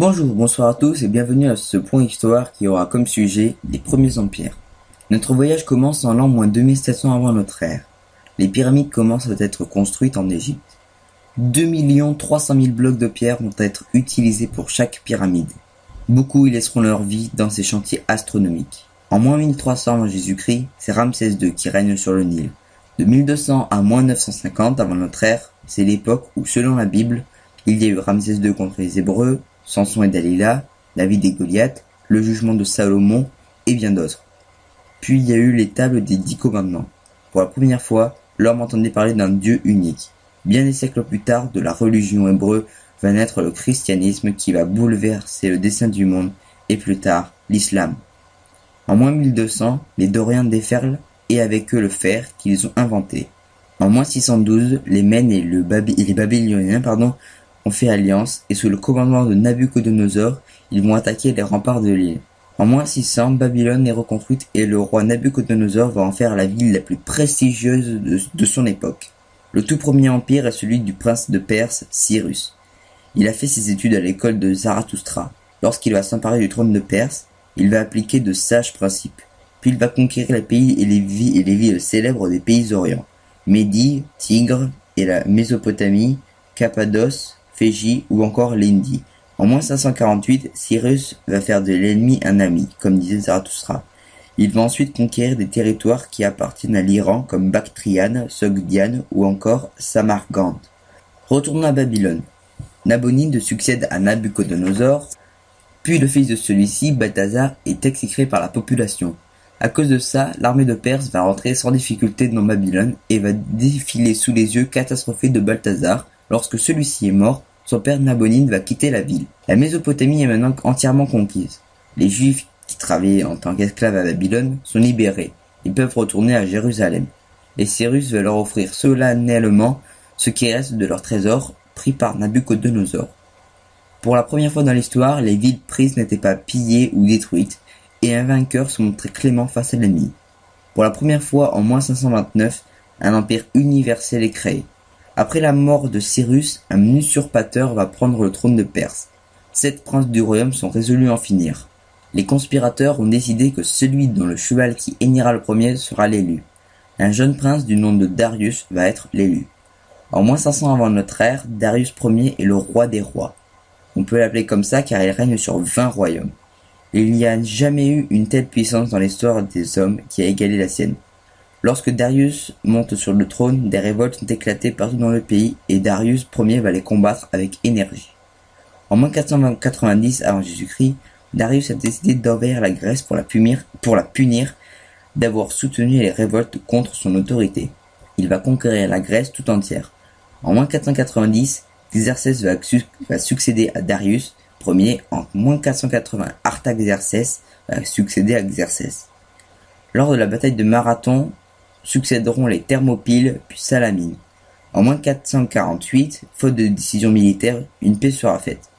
Bonjour, bonsoir à tous et bienvenue à ce point histoire qui aura comme sujet les premiers empires. Notre voyage commence en l'an -2700 avant notre ère. Les pyramides commencent à être construites en Égypte. 2 300 000 blocs de pierre vont être utilisés pour chaque pyramide. Beaucoup y laisseront leur vie dans ces chantiers astronomiques. En -1300 avant Jésus-Christ, c'est Ramsès II qui règne sur le Nil. De 1200 à -950 avant notre ère, c'est l'époque où, selon la Bible, il y a eu Ramsès II contre les Hébreux, Samson et Dalila, David et Goliath, le jugement de Salomon et bien d'autres. Puis il y a eu les tables des 10 commandements. Pour la première fois, l'homme entendait parler d'un Dieu unique. Bien des siècles plus tard, de la religion hébreu va naître le christianisme qui va bouleverser le destin du monde et plus tard l'islam. En -1200, les Doriens déferlent et avec eux le fer qu'ils ont inventé. En -612, les Mèdes et les Babyloniens ont fait alliance et sous le commandement de Nabuchodonosor, ils vont attaquer les remparts de l'île. En -600, Babylone est reconstruite et le roi Nabuchodonosor va en faire la ville la plus prestigieuse de son époque. Le tout premier empire est celui du prince de Perse, Cyrus. Il a fait ses études à l'école de Zarathustra. Lorsqu'il va s'emparer du trône de Perse, il va appliquer de sages principes. Puis il va conquérir les pays et les villes célèbres des pays orients. Médie, Tigre et la Mésopotamie, Cappadoce, Phégie ou encore l'Indie. En -548, Cyrus va faire de l'ennemi un ami, comme disait Zarathustra. Il va ensuite conquérir des territoires qui appartiennent à l'Iran comme Bactriane, Sogdiane ou encore Samarcande. Retournons à Babylone. Nabonide succède à Nabuchodonosor, puis le fils de celui-ci, Balthazar, est exécré par la population. À cause de ça, l'armée de Perse va rentrer sans difficulté dans Babylone et va défiler sous les yeux catastrophés de Balthazar. Lorsque celui-ci est mort, son père Nabonide va quitter la ville. La Mésopotamie est maintenant entièrement conquise. Les Juifs qui travaillaient en tant qu'esclaves à Babylone sont libérés. Ils peuvent retourner à Jérusalem. Et Cyrus va leur offrir solennellement ce qui reste de leur trésor pris par Nabuchodonosor. Pour la première fois dans l'histoire, les villes prises n'étaient pas pillées ou détruites, et un vainqueur se montrait clément face à l'ennemi. Pour la première fois en -529, un empire universel est créé. Après la mort de Cyrus, un usurpateur va prendre le trône de Perse. 7 princes du royaume sont résolus à en finir. Les conspirateurs ont décidé que celui dont le cheval qui hennira le premier sera l'élu. Un jeune prince du nom de Darius va être l'élu. En -500 avant notre ère, Darius Ier est le roi des rois. On peut l'appeler comme ça car il règne sur 20 royaumes. Il n'y a jamais eu une telle puissance dans l'histoire des hommes qui a égalé la sienne. Lorsque Darius monte sur le trône, des révoltes sont éclatées partout dans le pays et Darius Ier va les combattre avec énergie. En -490 avant Jésus-Christ, Darius a décidé d'envahir la Grèce pour la punir d'avoir soutenu les révoltes contre son autorité. Il va conquérir la Grèce tout entière. En -490, Xerxès va succéder à Darius Ier. En -480, Artaxerxès va succéder à Xerxès. Lors de la bataille de Marathon, succéderont les Thermopyles puis Salamine. En -448, faute de décision militaire, une paix sera faite.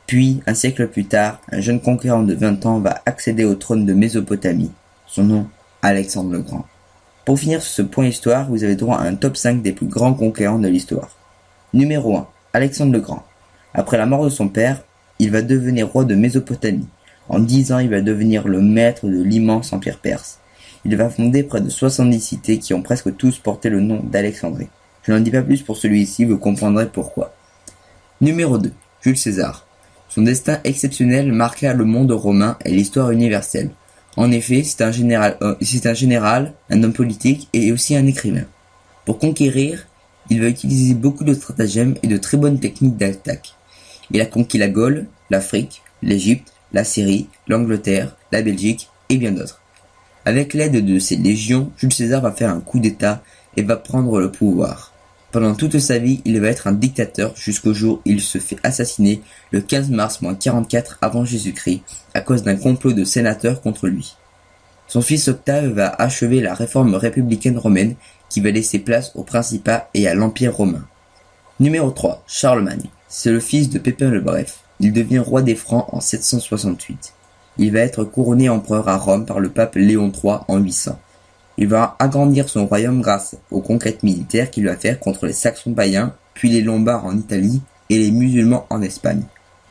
Puis, un siècle plus tard, un jeune conquérant de 20 ans va accéder au trône de Mésopotamie. Son nom, Alexandre le Grand. Pour finir sur ce point histoire, vous avez droit à un top 5 des plus grands conquérants de l'histoire. Numéro 1. Alexandre le Grand. Après la mort de son père, il va devenir roi de Mésopotamie. En 10 ans, il va devenir le maître de l'immense empire perse. Il va fonder près de 70 cités qui ont presque tous porté le nom d'Alexandrie. Je n'en dis pas plus pour celui-ci, vous comprendrez pourquoi. Numéro 2. Jules César. Son destin exceptionnel marqua le monde romain et l'histoire universelle. En effet, c'est un général, un homme politique et aussi un écrivain. Pour conquérir, il va utiliser beaucoup de stratagèmes et de très bonnes techniques d'attaque. Il a conquis la Gaule, l'Afrique, l'Égypte, la Syrie, l'Angleterre, la Belgique et bien d'autres. Avec l'aide de ses légions, Jules César va faire un coup d'État et va prendre le pouvoir. Pendant toute sa vie, il va être un dictateur jusqu'au jour où il se fait assassiner le 15 mars -44 avant Jésus-Christ à cause d'un complot de sénateurs contre lui. Son fils Octave va achever la réforme républicaine romaine qui va laisser place au Principat et à l'Empire romain. Numéro 3. Charlemagne. C'est le fils de Pépin le Bref. Il devient roi des Francs en 768. Il va être couronné empereur à Rome par le pape Léon III en 800. Il va agrandir son royaume grâce aux conquêtes militaires qu'il va faire contre les Saxons païens, puis les Lombards en Italie et les musulmans en Espagne.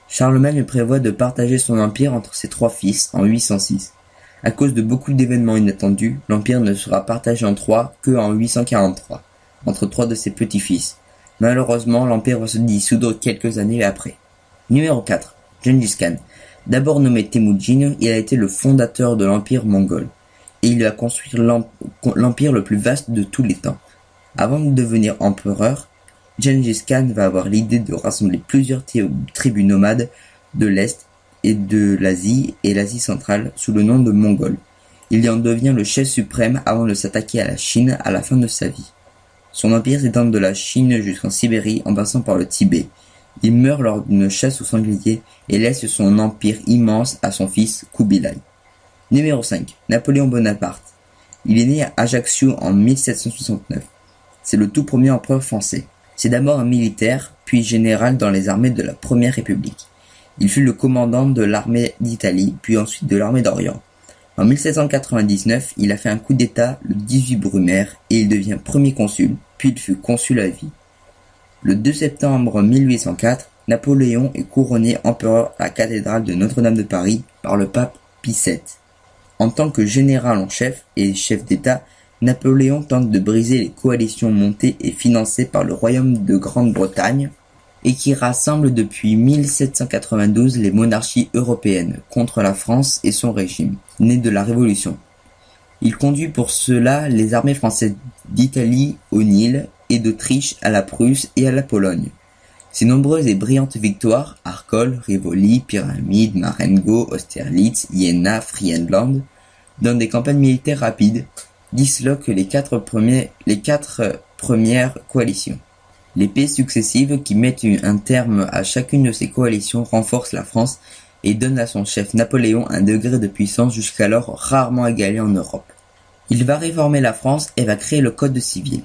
Charlemagne prévoit de partager son empire entre ses 3 fils en 806. À cause de beaucoup d'événements inattendus, l'empire ne sera partagé en 3 que en 843, entre 3 de ses petits-fils. Malheureusement, l'empire va se dissoudre quelques années après. Numéro 4. Gengis Khan. D'abord nommé Temujin, il a été le fondateur de l'empire mongol, et il a construit l'empire le plus vaste de tous les temps. Avant de devenir empereur, Gengis Khan va avoir l'idée de rassembler plusieurs tribus nomades de l'Est et de l'Asie et l'Asie centrale sous le nom de Mongols. Il en devient le chef suprême avant de s'attaquer à la Chine à la fin de sa vie. Son empire s'étend de la Chine jusqu'en Sibérie en passant par le Tibet. Il meurt lors d'une chasse au sanglier et laisse son empire immense à son fils Kubilai. Numéro 5. Napoléon Bonaparte. Il est né à Ajaccio en 1769. C'est le tout premier empereur français. C'est d'abord un militaire, puis général dans les armées de la Première République. Il fut le commandant de l'armée d'Italie, puis ensuite de l'armée d'Orient. En 1799, il a fait un coup d'État le 18 Brumaire et il devient premier consul, puis il fut consul à vie. Le 2 septembre 1804, Napoléon est couronné empereur à la cathédrale de Notre-Dame de Paris par le pape Pie VII. En tant que général en chef et chef d'État, Napoléon tente de briser les coalitions montées et financées par le Royaume de Grande-Bretagne et qui rassemblent depuis 1792 les monarchies européennes contre la France et son régime, né de la Révolution. Il conduit pour cela les armées françaises d'Italie au Nil et d'Autriche à la Prusse et à la Pologne. Ses nombreuses et brillantes victoires, Arcole, Rivoli, Pyramide, Marengo, Austerlitz, Iéna, Friedland, dans des campagnes militaires rapides, disloquent les quatre premières coalitions. Les paix successives qui mettent un terme à chacune de ces coalitions renforcent la France et donnent à son chef Napoléon un degré de puissance jusqu'alors rarement égalé en Europe. Il va réformer la France et va créer le Code civil.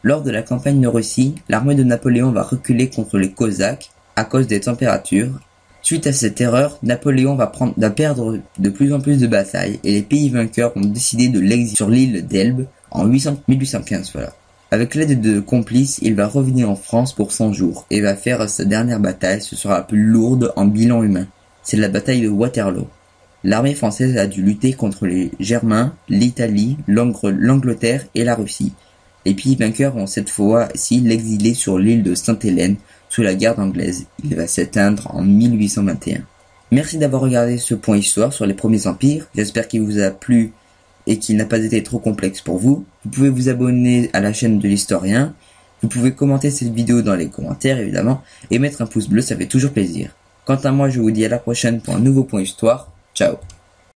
Lors de la campagne de Russie, l'armée de Napoléon va reculer contre les Cosaques à cause des températures. Suite à cette erreur, Napoléon va perdre de plus en plus de batailles et les pays vainqueurs ont décidé de l'exiler sur l'île d'Elbe en 1815. Avec l'aide de complices, il va revenir en France pour 100 jours et va faire sa dernière bataille. Ce sera la plus lourde en bilan humain. C'est la bataille de Waterloo. L'armée française a dû lutter contre les Germains, l'Italie, l'Angleterre et la Russie. Les pays vainqueurs vont cette fois-ci l'exiler sur l'île de Sainte-Hélène sous la garde anglaise. Il va s'éteindre en 1821. Merci d'avoir regardé ce point histoire sur les premiers empires. J'espère qu'il vous a plu et qu'il n'a pas été trop complexe pour vous. Vous pouvez vous abonner à la chaîne de l'historien. Vous pouvez commenter cette vidéo dans les commentaires évidemment et mettre un pouce bleu, ça fait toujours plaisir. Quant à moi, je vous dis à la prochaine pour un nouveau point histoire. Ciao.